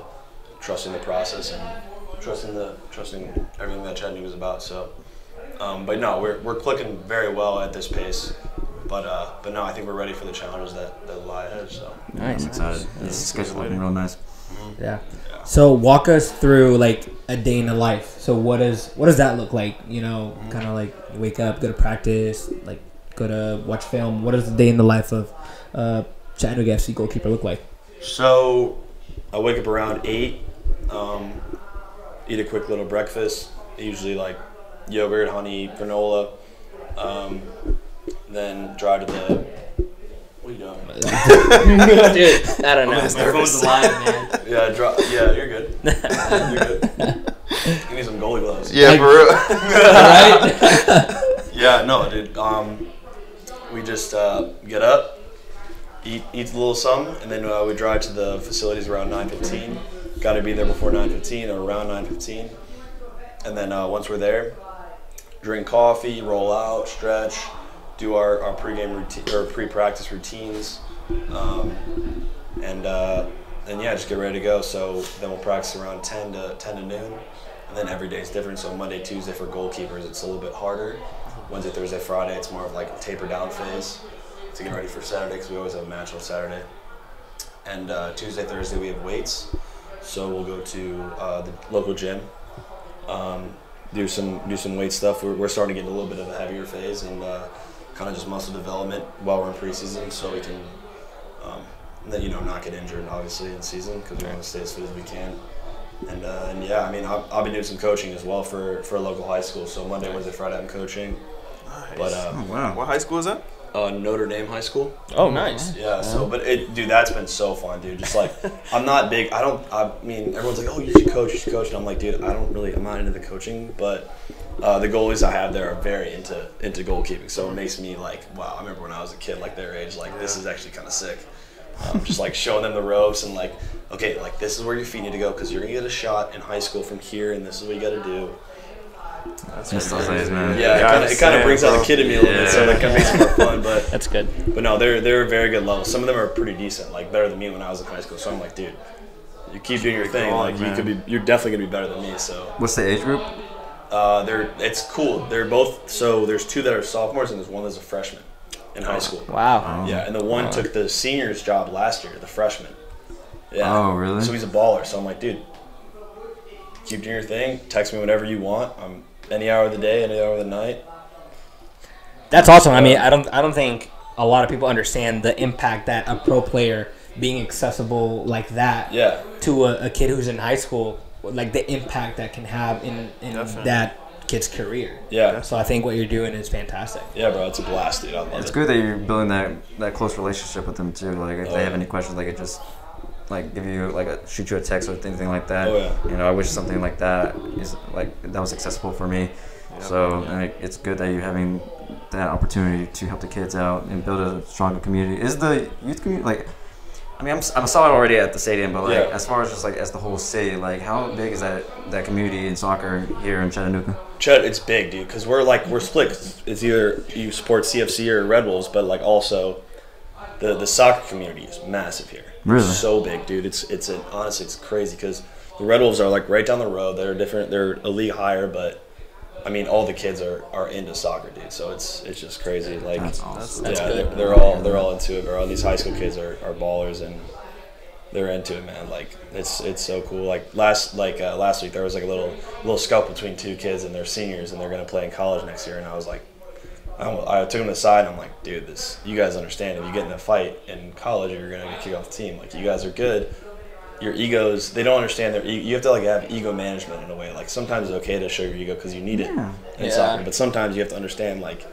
trusting the process and trusting everything that Chattanooga is about. So, but no, we're clicking very well at this pace. But no, I think we're ready for the challenges that lie ahead. So Nice. I'm excited. This schedule looking real nice. Yeah. So walk us through like a day in the life. So what does that look like? Kind of like wake up, go to practice, like go to watch film. What does the day in the life of Chattanooga FC goalkeeper look like? So I wake up around 8. Eat a quick little breakfast, usually like yogurt, honey, granola. Then drive to the. What are you doing? Dude, I don't know. My phone's alive, man. Yeah, you're good. You're good. Give me some goalie gloves. Yeah, for real. Right? Yeah, no, dude. We just get up, eat a little something, and then we drive to the facilities around 9:15. Got to be there before 9:15 or around 9:15, and then once we're there, drink coffee, roll out, stretch, do our pregame routine or pre-practice routines, and yeah, just get ready to go. So then we'll practice around 10 to noon, and then every day is different. So Monday, Tuesday for goalkeepers, it's a little bit harder. Wednesday, Thursday, Friday, it's more of like a taper down phase to get ready for Saturday because we always have a match on Saturday. And Tuesday, Thursday we have weights. So we'll go to the local gym, do some weight stuff. We're starting to get a little bit of a heavier phase and kind of just muscle development while we're in preseason, so we can not get injured obviously in season because we want to stay as fit as we can. And yeah, I mean I'll be doing some coaching as well for a local high school. So Monday, Wednesday, Friday I'm coaching. Nice. But Wow. What high school is that? Notre Dame High School. Oh, nice. Yeah, so, but dude, that's been so fun, dude. Just like, I'm not big, I mean, everyone's like, oh, you should coach, and I'm like, dude, I'm not into the coaching, but the goalies I have there are very into goalkeeping, so it makes me like, wow, I remember when I was a kid, like their age, like, this is actually kind of sick. Just like showing them the ropes and like, okay, like this is where your feet need to go because you're going to get a shot in high school from here, and this is what you got to do. That's those days, man. Yeah, it kind of brings out the kid in me a little bit, so that kind of makes it more fun. But That's good. But no, they're a very good level. Some of them are pretty decent, like better than me when I was in high school. So I'm like, dude, you keep doing your thing. Like you're definitely gonna be better than me. So What's the age group? it's cool. They're both. So there's 2 that are sophomores and there's 1 that's a freshman in high school. Wow. Yeah, and the one took the senior's job last year, the freshman. Yeah. Oh, really? So he's a baller. So I'm like, dude, keep doing your thing. Text me whenever you want. I'm any hour of the day, any hour of the night. That's awesome. I mean, I don't think a lot of people understand the impact that a pro player being accessible like that to a kid who's in high school, like the impact that can have in that kid's career. Yeah. So I think what you're doing is fantastic. Yeah, bro, it's a blast, dude. I love it. It's good that you're building that close relationship with them too. Like if they have any questions, they could just like give you shoot you a text or anything like that. Oh yeah. I wish something like that was accessible for me. So like, it's good that you're having that opportunity to help the kids out and build a stronger community. Is the youth community like? I mean, I saw it already at the stadium, but like as far as just like as the whole city, like how big is that community in soccer here in Chattanooga? It's big, dude, because we're split. It's either you support CFC or Red Wolves, but like also the soccer community is massive here. Really? It's so big, dude. Honestly, it's crazy because the Red Wolves are like right down the road. They're different. They're a league higher, but I mean, all the kids are into soccer, dude. So it's just crazy. Like, that's awesome. they're all into it, bro. These high school kids are ballers and they're into it, man. Like, it's so cool. Like last week there was like a little scuffle between two kids and they're seniors and they're gonna play in college next year. And I was like, I took them aside and I'm like, dude, you guys understand if you get in a fight in college, you're gonna get kicked off the team. Like, you guys are good. Your egos, they don't understand you have to like have ego management in a way. Like, sometimes it's okay to show your ego because you need it in soccer, but sometimes you have to understand like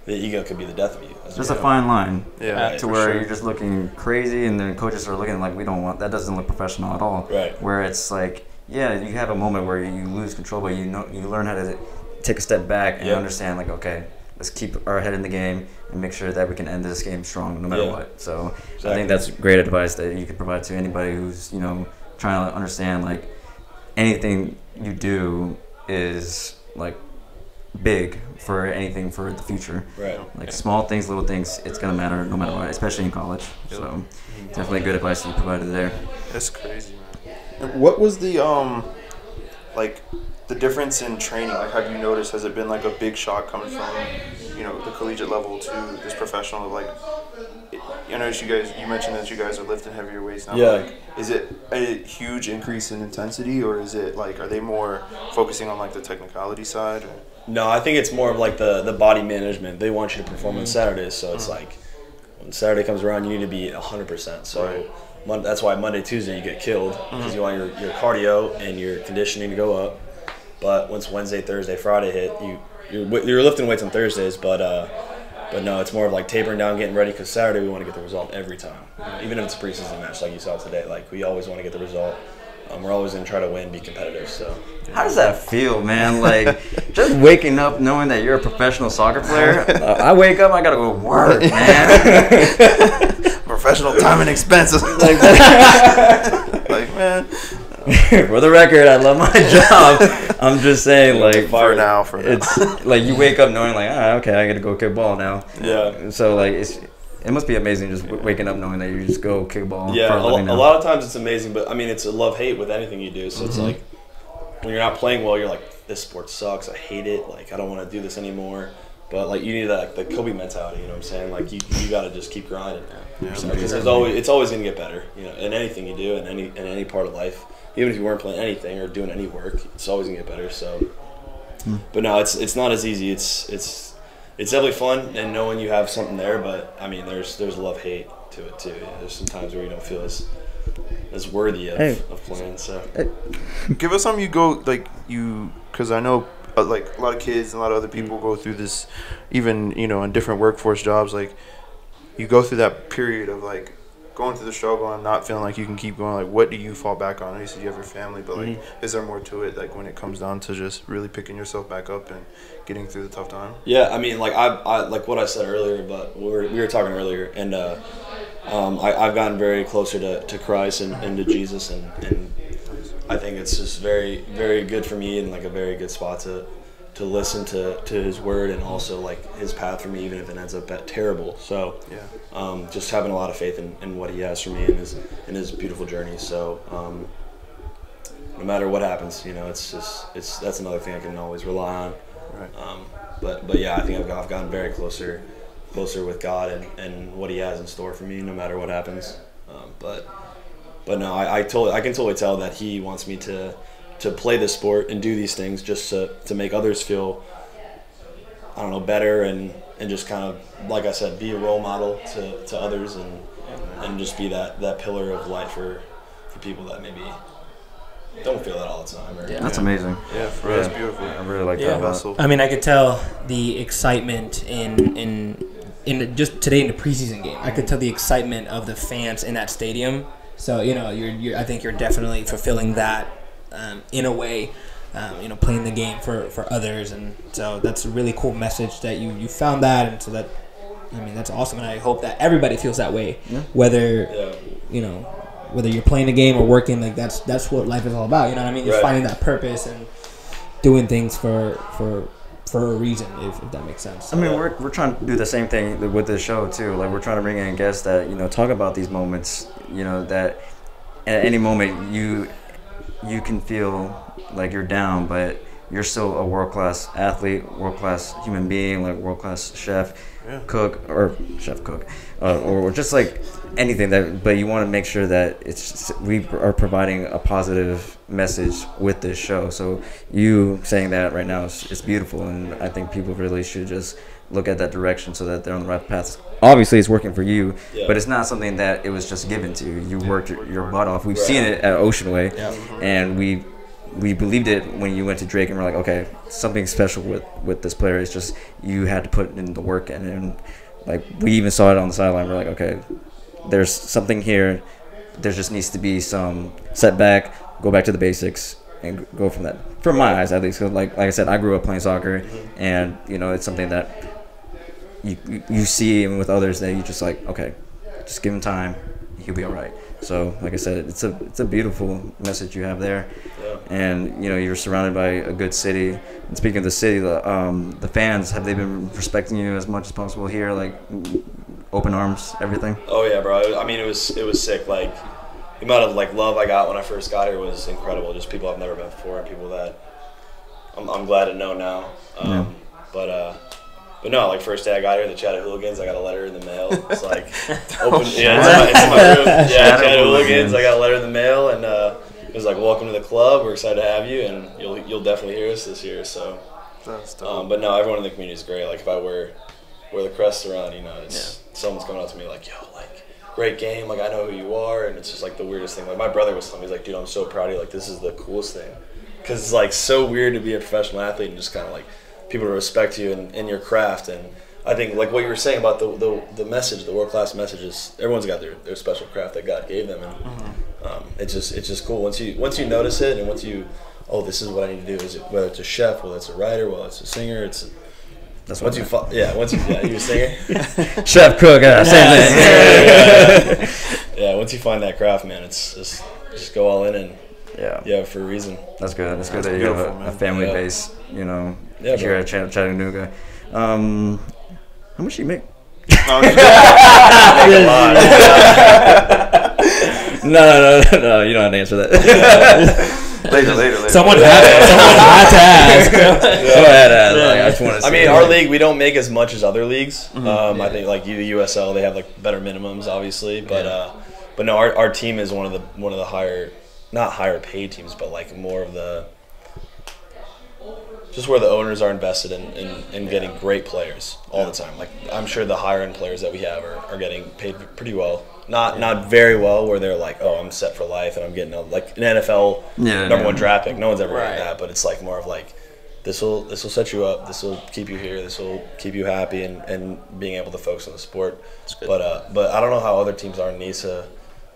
the ego could be the death of you. There's a fine line to where you're just looking crazy and then coaches are looking like, we don't want that, doesn't look professional at all. Right. Where it's like, yeah, you have a moment where you lose control, but you learn how to take a step back and understand like, okay, let's keep our head in the game and make sure that we can end this game strong no matter what. So I think that's great advice that you can provide to anybody who's, trying to understand like anything you do is like big for anything for the future. Right. Like small things, little things, it's gonna matter no matter what, especially in college. So definitely good advice you provided there. That's crazy, man. What was the like the difference in training? Like, have you noticed, has it been like a big shock coming from, the collegiate level to this professional? Like, I noticed you mentioned that you guys are lifting heavier weights now. Yeah. Like, is it a huge increase in intensity, or is it like, are they more focusing on like the technicality side? Or? No, I think it's more of like the body management. They want you to perform on Saturdays, so it's like when Saturday comes around, you need to be 100%. So that's why Monday, Tuesday you get killed because you want your cardio and your conditioning to go up. But once Wednesday, Thursday, Friday hit, you're lifting weights on Thursdays, but no, it's more of like tapering down, getting ready, because Saturday we want to get the result every time. Even if it's a preseason match like you saw today, like we always want to get the result. We're always going to try to win, be competitive. So, how does that feel, man? Like, just waking up knowing that you're a professional soccer player. I wake up, I got to go work, man. Professional time and expenses. Like, man. For the record, I love my job. I'm just saying, like, for now. It's like you wake up knowing, like, okay, I got to go kick ball now. Yeah. So, like, it must be amazing just waking up knowing that you just go kick ball. Yeah, a lot of times it's amazing, but I mean, it's a love-hate with anything you do. So it's like when you're not playing well, you're like, this sport sucks. I hate it. Like, I don't want to do this anymore. But like, you need that the Kobe mentality. You know what I'm saying? Like, you got to just keep grinding. Because it's always gonna get better. In anything you do, in any part of life, even if you weren't playing anything or doing any work, it's always gonna get better. So, but no, it's not as easy. It's definitely fun and knowing you have something there, but I mean, there's love-hate to it too. Yeah, there's some times where you don't feel as worthy of playing. So, give us something because I know like a lot of kids and a lot of other people go through this, even in different workforce jobs. Like, you go through that period of like going through the struggle and not feeling like you can keep going. Like, what do you fall back on? You said you have your family, but like, is there more to it? Like, when it comes down to just really picking yourself back up and getting through the tough time? Yeah, I mean, like I like what I said earlier, but we were talking earlier, and I've gotten very closer to Christ and to Jesus, and I think it's just very, very good for me and like a very good spot to listen to His word and also like His path for me, even if it ends up terrible. So just having a lot of faith in what He has for me in His beautiful journey. So no matter what happens, that's another thing I can always rely on. Right. But yeah, I think I've gotten very closer with God and what He has in store for me, no matter what happens. But no, I can totally tell that He wants me to play this sport and do these things just to make others feel, I don't know, better and just kind of, like I said, be a role model to others and just be that pillar of light for people that maybe don't feel that all the time. That's amazing. Yeah, that's beautiful. I really like that vessel. I mean, I could tell the excitement in just today in the preseason game. I could tell the excitement of the fans in that stadium. So you're I think you're definitely fulfilling that in a way. playing the game for others. And so that's a really cool message that you found that, and so that, that's awesome. And I hope that everybody feels that way, whether whether you're playing a game or working. Like that's what life is all about. You know what I mean? Just finding that purpose and doing things for a reason, if that makes sense. I mean, we're trying to do the same thing with this show too. Like, we're trying to bring in guests that talk about these moments. That at any moment you can feel like you're down, but you're still a world-class athlete, world-class human being, like world-class chef, cook, or just like anything that. But you want to make sure that we are providing a positive message with this show. So you saying that right now is beautiful, and I think people really should just look at that direction so that they're on the right path. Obviously, it's working for you, but it's not something that it was just given to you. You worked your butt off. We've seen it at Ocean Way, and we believed it when you went to Drake, and we're like, okay, something special with this player. It's just you had to put in the work, and like we even saw it on the sideline. We're like, okay, there's something here. There just needs to be some setback, go back to the basics, and go from that. From my eyes, at least. 'Cause like I said, I grew up playing soccer, and it's something that you see, and with others that you just like, okay, just give him time, he'll be all right. So like I said, it's a beautiful message you have there, and you're surrounded by a good city. And speaking of the city, the fans, have they been respecting you as much as possible here? Like open arms, everything. Oh yeah, bro. I mean, it was sick. Like the amount of love I got when I first got here was incredible. Just people I've never met before, and people that I'm glad to know now. But no, like first day I got here, the Chatta Hooligans, I got a letter in the mail. It's like open, it's in my room. Yeah, Chatta Hooligans, I got a letter in the mail, and it was like, welcome to the club. We're excited to have you, and you'll definitely hear us this year. So, That's dope. but no, everyone in the community is great. Like if I wear the crest around, someone's coming up to me like, yo, like great game, like I know who you are, and it's just like the weirdest thing. Like my brother was telling me, he's like, dude, I'm so proud of you. Like this is the coolest thing, because it's like so weird to be a professional athlete and just kind of like people to respect you in your craft. And I think like what you were saying about the message, the world-class messages, everyone's got their special craft that God gave them, and it's just cool once you notice it, and once you, this is what I need to do. Is it whether it's a chef, whether it's a writer, whether it's a singer, That's once you you're a singer, chef, cook, same thing. Yeah, once you find that craft, man, it's just go all in, and for a reason. That's good. That's good that you have a family base, here at Chattanooga. How much do you make? No, you don't have to answer that. Later. Someone had to ask. I just want to. I mean, our league, we don't make as much as other leagues. I think like USL, they have like better minimums, obviously, but no, our team is one of the higher, not higher paid teams, but like more of the, just where the owners are invested in getting great players all the time. Like I'm sure the higher end players that we have are getting paid pretty well. Not very well, where they're like, oh, I'm set for life and I'm getting like an NFL number one draft pick. No one's ever getting that, but it's like more of like, this will set you up. This will keep you here. This will keep you happy and being able to focus on the sport. But I don't know how other teams are in NISA,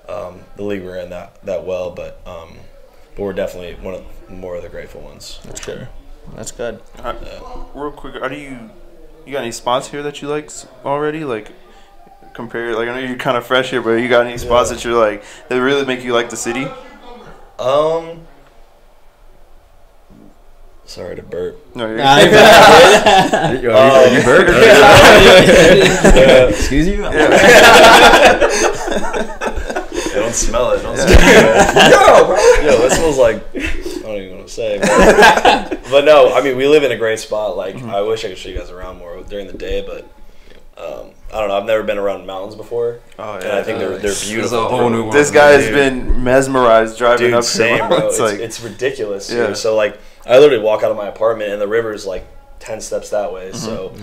the league we're in that well, but we're definitely one of more of the grateful ones. That's good. That's good. Real quick, you got any spots here that you like already? Like compare, like I know you're kind of fresh here, but you got any spots that you're like that really make you like the city? Sorry to burp. No, you're you burp? Excuse you? Don't smell it. Don't smell it. Yo, this smells like, I don't even want to say. But no, I mean, we live in a great spot. Like, I wish I could show you guys around more during the day, but I don't know. I've never been around mountains before. Oh, yeah. And I think they're beautiful. A whole new world. This guy has been mesmerized driving up same, here. Bro. It's ridiculous. Yeah. So, like, I literally walk out of my apartment, and the river's, like, 10 steps that way. So,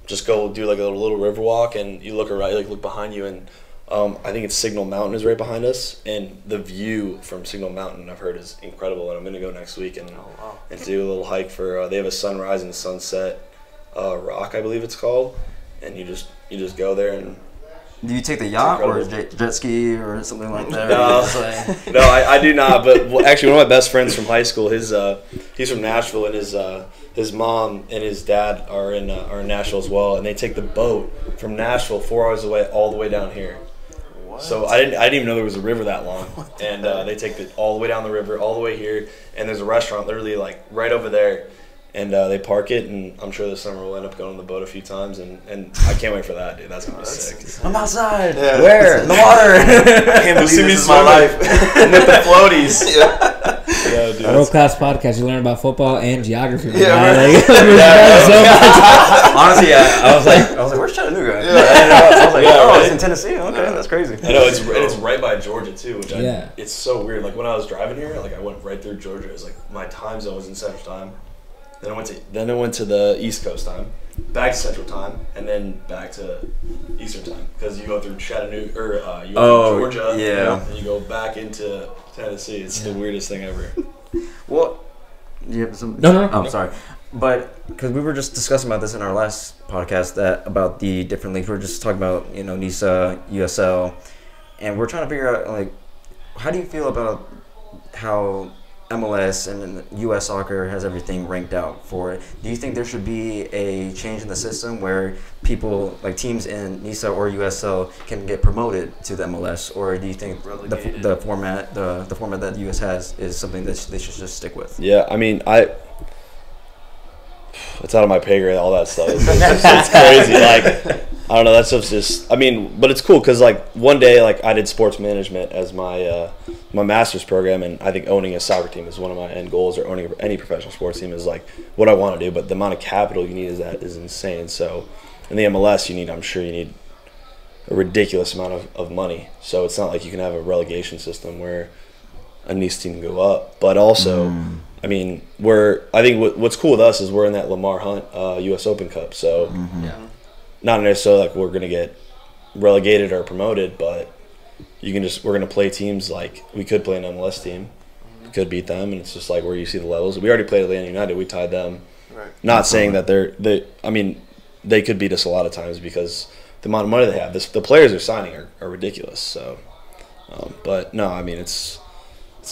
just go do, like, a little river walk, and you look around, look behind you, and I think it's Signal Mountain is right behind us, and the view from Signal Mountain I've heard is incredible, and I'm going to go next week and do a little hike for, they have a sunrise and sunset rock, I believe it's called, and you just go there. And do you take the yacht or jet ski or something like that? No, I do not, but actually one of my best friends from high school, his He's from Nashville, and his mom and his dad are in Nashville as well, and they take the boat from Nashville 4 hours away all the way down here. What? So I didn't even know there was a river that long, and they take it all the way down the river, all the way here, and there's a restaurant literally like right over there, and they park it, and I'm sure this summer we'll end up going on the boat a few times, and I can't wait for that, dude. That's gonna be sick. I'm outside. Yeah. Where? In the water. I can't believe see me this is my life. with the floaties. Yeah, dude. World class podcast. You learn about football and geography. Man. Yeah, man. Like, so much. Honestly, yeah, I was like, where's Chattanooga? Yeah. I was like, Yeah, oh, right. it's in Tennessee. Okay, that's crazy. I know it's right by Georgia too, which Yeah. it's so weird. Like when I was driving here, like I went right through Georgia. It was like my time zone was in Central Time. Then I went to the East Coast time, back to Central Time, and then back to Eastern Time because you go through Chattanooga or you go through Georgia, yeah. and you go back into Tennessee. It's the weirdest thing ever. Well, you have some. No. Oh, sorry. But because we were just discussing about this in our last podcast about the different leagues, we were just talking about NISA, USL, and we're trying to figure out like how do you feel about how MLS and U.S. soccer has everything ranked out for it. Do you think there should be a change in the system where people, like teams in NISA or USL, can get promoted to the MLS, or do you think the format that the U.S. has is something that they should just stick with? Yeah, I mean, it's out of my pay grade. All that stuff. It's crazy. Like, I don't know. That stuff's just. I mean, but it's cool because like one day, like I did sports management as my my master's program, and I think owning a soccer team is one of my end goals, or owning any professional sports team is like what I want to do. But the amount of capital you need is insane. So in the MLS, I'm sure you need a ridiculous amount of money. So it's not like you can have a relegation system where a nice team can go up, but also. I mean, I think what's cool with us is we're in that Lamar Hunt U.S. Open Cup. So, not necessarily like we're going to get relegated or promoted, but we're going to play teams like we could play an MLS team. We could beat them, and it's just like where you see the levels. We already played Atlanta United. We tied them. Right. Not saying that they could beat us a lot of times because the amount of money they have. The players they're signing are ridiculous. So, but no, I mean, it's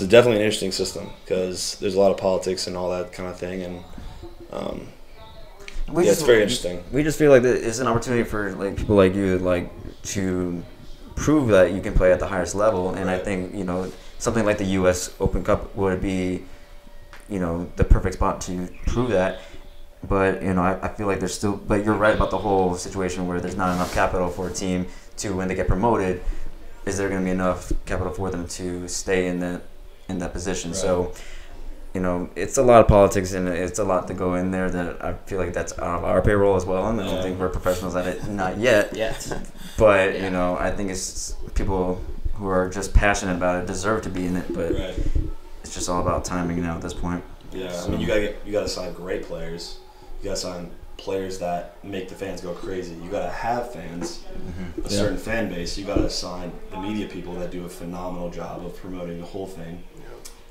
definitely an interesting system because there's a lot of politics and all that kind of thing, and it's very interesting. We just feel like it's an opportunity for like people like you to prove that you can play at the highest level, and I think something like the U.S. Open Cup would be the perfect spot to prove that. But I feel like there's still. But you're right about the whole situation where there's not enough capital for a team to when they get promoted. Is there going to be enough capital for them to stay in that position? Right. So, it's a lot of politics and it's a lot to go in there that I feel like that's out of our payroll as well. And I don't think we're professionals at it, not yet. But I think it's people who are just passionate about it deserve to be in it. But it's just all about timing now at this point. Yeah, so. I mean, you gotta sign great players. You gotta sign players that make the fans go crazy. You gotta have fans, a certain fan base. You gotta sign the media people that do a phenomenal job of promoting the whole thing.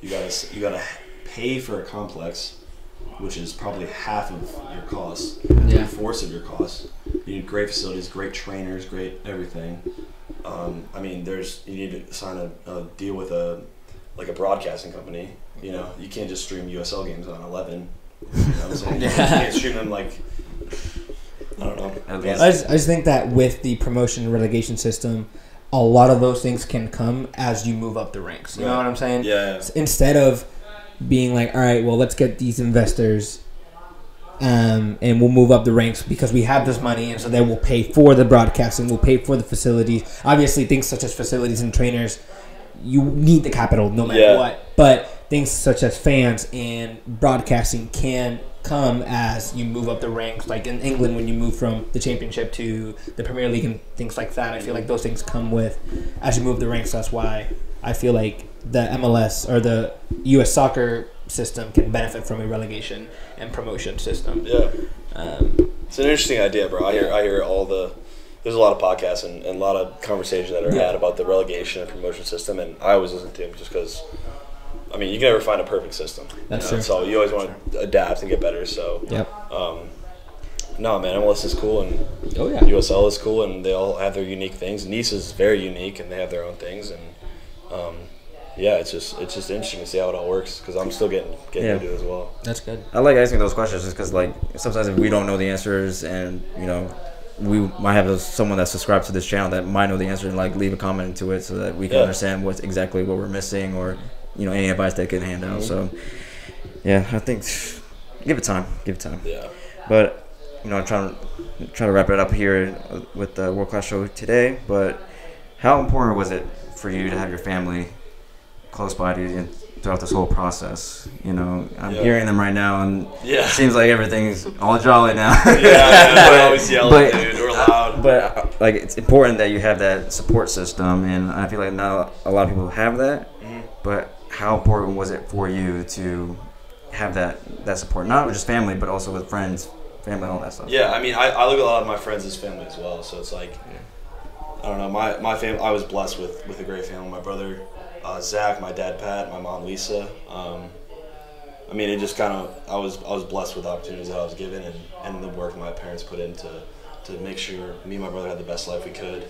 You gotta pay for a complex, which is probably half of your costs, 3/4 of your costs. You need great facilities, great trainers, great everything. I mean, you need to sign a deal with a broadcasting company. You can't just stream USL games on 11. You know what I'm saying? You can't stream them like. I don't know. I just think that with the promotion and relegation system, a lot of those things can come as you move up the ranks. You know what I'm saying? Yeah. Instead of being like, all right, well, let's get these investors, and we'll move up the ranks because we have this money, and so then we'll pay for the broadcasting, we'll pay for the facilities. Obviously, things such as facilities and trainers, you need the capital no matter what. But things such as fans and broadcasting can come as you move up the ranks, like in England when you move from the Championship to the Premier League and things like that. I feel like those things come with as you move the ranks. That's why I feel like the MLS or the U.S. soccer system can benefit from a relegation and promotion system. Yeah, it's an interesting idea, bro. I hear there's a lot of podcasts and a lot of conversations that are had about the relegation and promotion system, and I always listen to them just because. I mean, you can never find a perfect system. That's true. So you always want to adapt and get better. So, no, man, MLS is cool and USL is cool, and they all have their unique things. Nice is very unique, and they have their own things. And yeah, it's just interesting to see how it all works because I'm still getting Yeah. into it as well. That's good. I like asking those questions just because, like, sometimes if we don't know the answers and, you know, we might have someone that's subscribed to this channel that might know the answer and, like, leave a comment to it so that we can Yeah. understand what we're missing or, you know, any advice they can hand out. So, yeah, I think give it time. Yeah. But, you know, I'm trying to wrap it up here with the World Class Show today. But how important was it for you to have your family close by to you throughout this whole process? You know, I'm Yeah. hearing them right now, and Yeah. it seems like everything's all jolly now. Yeah, I always yell, but- dude. We're loud. But like, it's important that you have that support system, and I feel like not a lot of people have that. Mhm. But how important was it for you to have that support, not just family, but also with friends, family, all that stuff? Yeah, I mean, I look at a lot of my friends as family as well. So it's like, I don't know, my family. I was blessed with a great family. My brother, Zach, my dad Pat, my mom Lisa. I mean, it just kind of I was blessed with the opportunities that I was given and the work my parents put in to make sure me and my brother had the best life we could,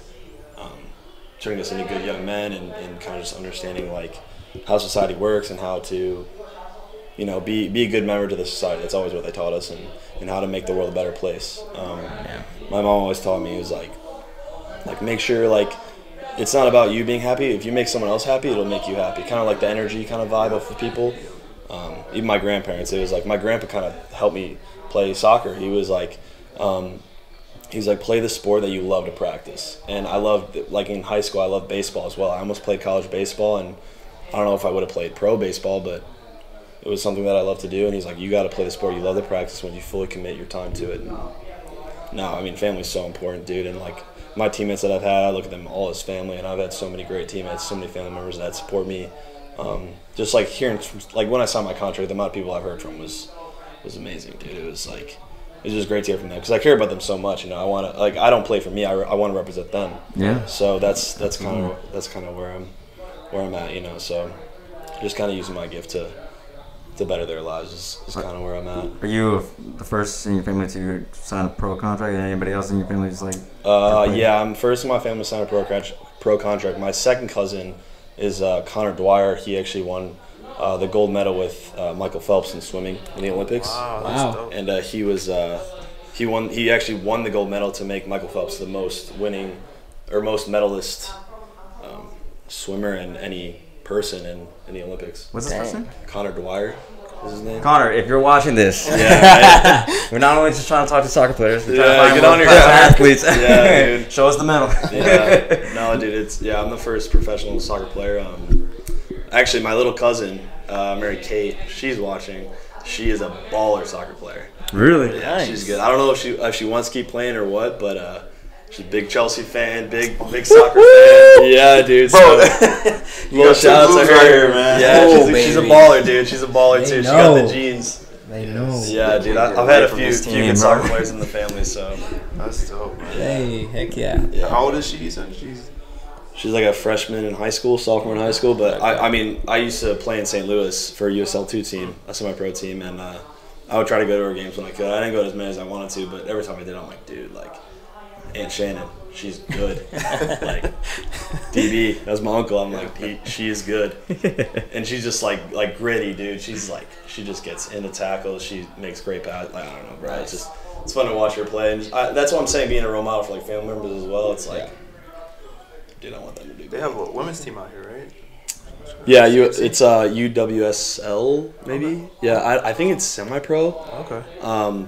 turning us into good young men and kind of just understanding like how society works and how to, you know, be a good member to the society. That's always what they taught us, and how to make the world a better place. My mom always taught me, it was like make sure like it's not about you being happy. If you make someone else happy, it'll make you happy. Kind of like the energy kind of vibe of people. Even my grandparents, it was like my grandpa kind of helped me play soccer. He was like, he's like, play the sport that you love to practice. And I loved, like in high school, I loved baseball as well. I almost played college baseball, and I don't know if I would have played pro baseball, but it was something that I loved to do. And he's like, you got to play the sport you love to practice when you fully commit your time to it. And no, I mean, family's so important, dude. And like my teammates that I've had, I look at them all as family, and I've had so many great teammates, so many family members that support me. Just like hearing, like when I signed my contract, the amount of people I've heard from was amazing, dude. It was just great to hear from them because I care about them so much. You know, I want to, like, I don't play for me. I want to represent them. Yeah. So that's kind of where I'm at. You know, so just kind of using my gift to better their lives is kind of where I'm at. Are you the first in your family to sign a pro contract, and anybody else in your family is like? Yeah, I'm first in my family to sign a pro contract. My second cousin is Connor Dwyer. He actually won the gold medal with Michael Phelps in swimming in the Olympics. Wow. Dope. And he actually won the gold medal to make Michael Phelps the most medalist swimmer in any person in the Olympics. What's his first name? Connor Dwyer is his name. Connor, if you're watching this, Yeah, we're not only just trying to talk to soccer players, we're Yeah, trying to find get on your world-class athletes. Yeah, dude. Show us the medal. Yeah, no, dude, I'm the first professional soccer player. Actually, my little cousin, Mary Kate, she's watching. She is a baller soccer player. Really? Yeah, she's good. I don't know if she wants to keep playing or what, but she's a big Chelsea fan, big soccer fan. Yeah, dude. Bro, Little shout out to her, right here, man. Yeah, Oh, she's a baby. baller, dude. She's a baller They too. She got know. the genes. They know. Yeah, dude. I've Away had a from few this team, good bro. soccer players in the family, so That's dope, man. Hey, heck yeah. yeah. How old is she? So She's like a freshman in high school, sophomore in high school. But I mean, I used to play in St. Louis for a USL2 team, a semi-pro team, and I would try to go to her games when I could. I didn't go to as many as I wanted to, but every time I did, I'm like, dude, like Aunt Shannon, she's good. Like DB, that's my uncle. I'm like, she is good, and she's just like gritty, dude. She just gets into tackles. She makes great passes. Like, I don't know, bro. It's fun to watch her play, and that's what I'm saying. Being a role model for like family members as well. It's like. Dude, I want them to do. they have a women's team out here, right? Yeah, it's UWSL maybe. Yeah, I think it's semi-pro. Okay.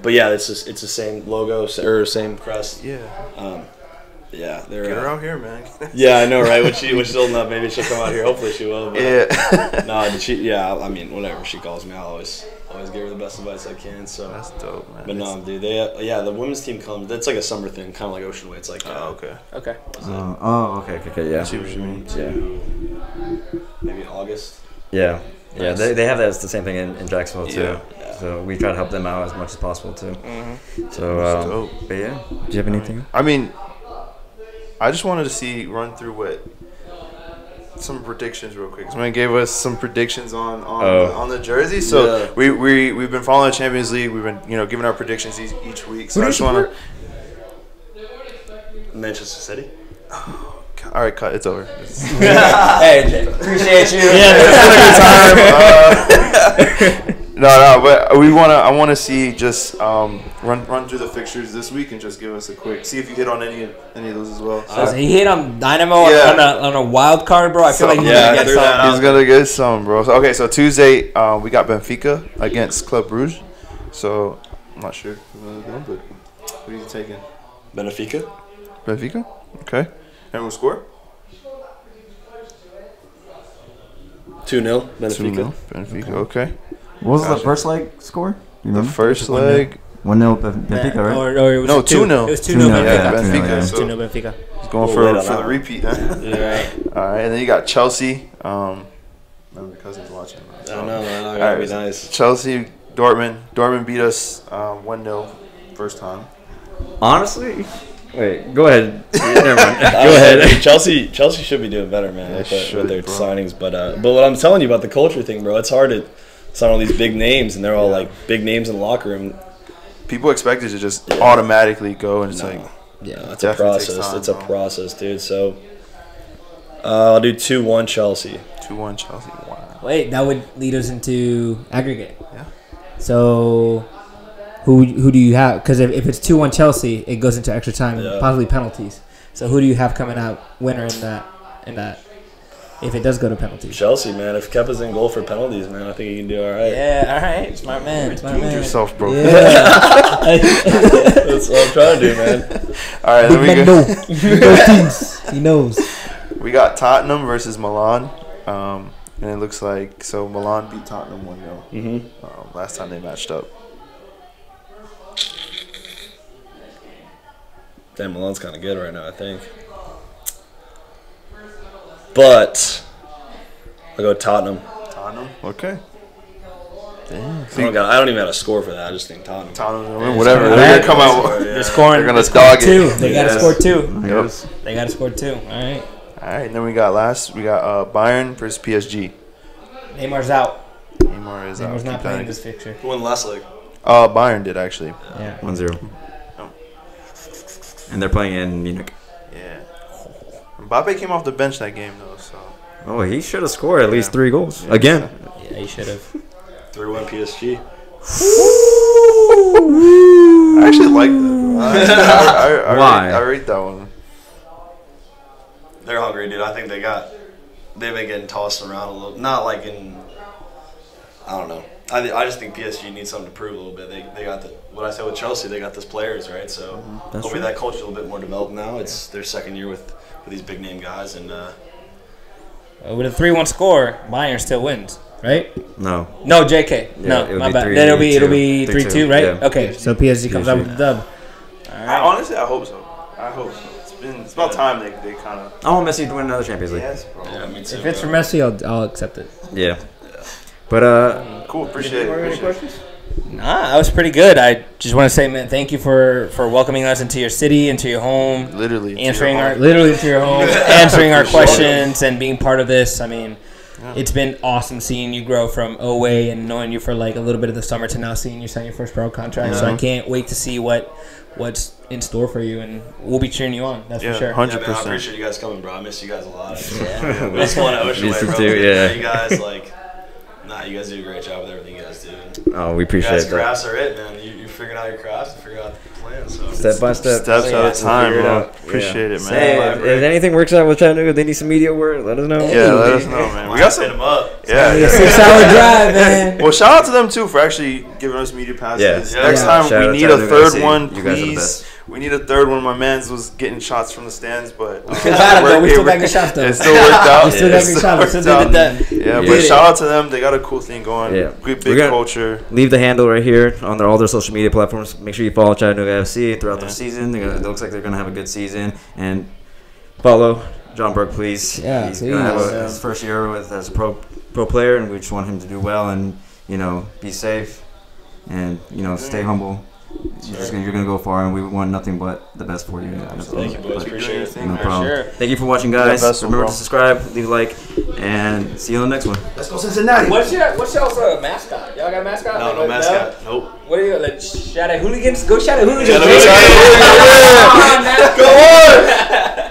But yeah, it's the same logo or same crest. Yeah. Yeah, they're. Get her out here, man. Yeah, I know, right? When she's old enough, maybe she'll come out here. Hopefully, she will. But Yeah. no, yeah. I mean, whenever she calls me, I'll always give her the best advice I can. So. That's dope, man. But no, dude. The women's team comes. That's like a summer thing, kind of like Ocean Way. It's like. Oh, okay. Okay. Okay, yeah. I see what you mean. Yeah. Maybe August. Yeah. Yeah, Nice. they have that. It's the same thing in Jacksonville too. Yeah. So we try to help them out as much as possible too. Mm-hmm. So, That's dope. but yeah, do you have anything? I mean, I just wanted to run through some predictions real quick. Someone gave us some predictions on the jersey. So Yeah. we've been following the Champions League. We've been giving our predictions each week. So I just want to. Manchester City. All right, cut. It's over. Hey, Jay, appreciate you. No, but I want to see just run through the fixtures this week and just give us a quick see if you hit on any of those as well. So he hit on Dynamo on a wild card, bro. I feel like he's gonna get some. He's gonna get some, bro. So, okay, so Tuesday we got Benfica against Club Brugge. So I'm not sure but what are you taking? Benfica. Okay. And we'll score 2-0. Benfica. Benfica. Okay. What was the first leg score? The first leg 1-0 Benfica, right? Or it was 2-0. It was 2-0 Yeah, Benfica. Benfica. So 2-0 Benfica. He's going for the repeat. Huh? Right. All right, and then you got Chelsea. My cousin's watching. I don't know, man. I gotta be nice. Chelsea, Dortmund. Dortmund beat us 1-0 first time. Honestly, wait. Go ahead. Never mind. Go ahead. Chelsea should be doing better, man, with their signings. But what I'm telling you about the culture thing, bro, it's hard to sign all these big names, and they're all like big names in the locker room. People expect it to just automatically go, and it's like, it's a process. It's a process, dude. So I'll do 2-1 Chelsea. 2-1 Chelsea. Wow. Wait, that would lead us into aggregate. Yeah. So who do you have? Because if it's 2-1 Chelsea, it goes into extra time and possibly penalties. So who do you have coming out winner in that? If it does go to penalties. Chelsea, man. If Kepa's in goal for penalties, man, I think he can do all right. Yeah, all right. Smart man. Redeemed yourself, bro. Yeah. That's what I'm trying to do, man. All right, then He knows. we got Tottenham versus Milan. And it looks like Milan beat Tottenham 1-0. Mm-hmm. Last time they matched up. Damn, Milan's kind of good right now, I think. But I'll go Tottenham. Tottenham. Okay. I don't even have a score for that. I just think Tottenham. Tottenham. Whatever. They're gonna come out. They're scoring. They're gonna dog two. it. They gotta score 2. Yep. They gotta score 2. All right. All right. And then we got Bayern versus PSG. Neymar's out. Neymar's out. Neymar's not playing this fixture. Who won the last leg? Bayern did actually. Yeah. 1-0. And they're playing in Munich. Yeah. Mbappe came off the bench that game though, so. Oh, he should have scored at least 3 goals again. Yeah, he should have. 3-1 PSG. I actually like that. Bro. Why? I rate that one. They're hungry, dude. I think they've been getting tossed around a little. Not like in, I don't know. I just think PSG needs something to prove a little bit. They got what I said with Chelsea. They got those players, right? So hopefully that culture a little bit more developed now. It's their second year with these big name guys, and with a 3-1 score, Bayern still wins, right? No, JK. Yeah, No, it'll my be bad. 3-2. Then it'll be 3-2, right? Yeah. Okay, so PSG comes out with the dub. All right. Honestly, I hope so. I hope so. It's about time they kind of. I want Messi to win another Champions League. Yes, bro. yeah, me too. If it's for Messi, I'll accept it. Yeah. But Cool. Appreciate it. Nah, that was pretty good. I just want to say, man, thank you for welcoming us into your city, into your home. Literally. Answering into your home, answering our questions and being part of this. I mean, it's been awesome seeing you grow from OA and knowing you for like a little bit of the summer to now seeing you sign your first pro contract. So I can't wait to see what's in store for you, and we'll be cheering you on. That's for sure. 100%. Yeah, man, I appreciate you guys coming, bro. I miss you guys a lot. This one at Ocean Way, Miss you bro. too, yeah. You guys you guys do a great job with everything you guys do. oh, we You appreciate guys' that. crafts are it, man. You figured out your crafts and figured out the plan. So Step by step. Steps at a time, Figure it bro. out. Appreciate it, man. Hey, if anything works out with Chattanooga, they need some media work. Let us know. Yeah, let us know, man. We got hit some. them up. Yeah. 6-hour drive, man. Well, shout out to them too for actually giving us media passes. Yeah. Next Yeah. time Shout we out need a Chattanooga third FC. one, You guys are the please. best. We need a third one. My man's was getting shots from the stands, but We still got good shots though. It still worked out. We still got good shots. We still did that. Yeah, We but did shout out to them. They got a cool thing going. Yeah. Good We're big gonna- culture. Leave the handle right here on all their social media platforms. Make sure you follow Chattanooga FC throughout their season. It looks like they're going to have a good season. And follow John Burke, please. Yeah, He's going to have please. his first year as a pro player, and we just want him to do well and, be safe and, stay humble. You're gonna go far, and we want nothing but the best for you. Thank you, boys. Appreciate it. No For problem. sure. Thank you for watching, guys. Yeah, best one, Remember bro. to subscribe, leave a like, and see you on the next one. Let's go Cincinnati. What's y'all's mascot? Y'all got a mascot? No, no mascot. Nope. What do you like? Shout at hooligans? Go shout at hooligans. Shout at hooligans. Come on, man. Go on.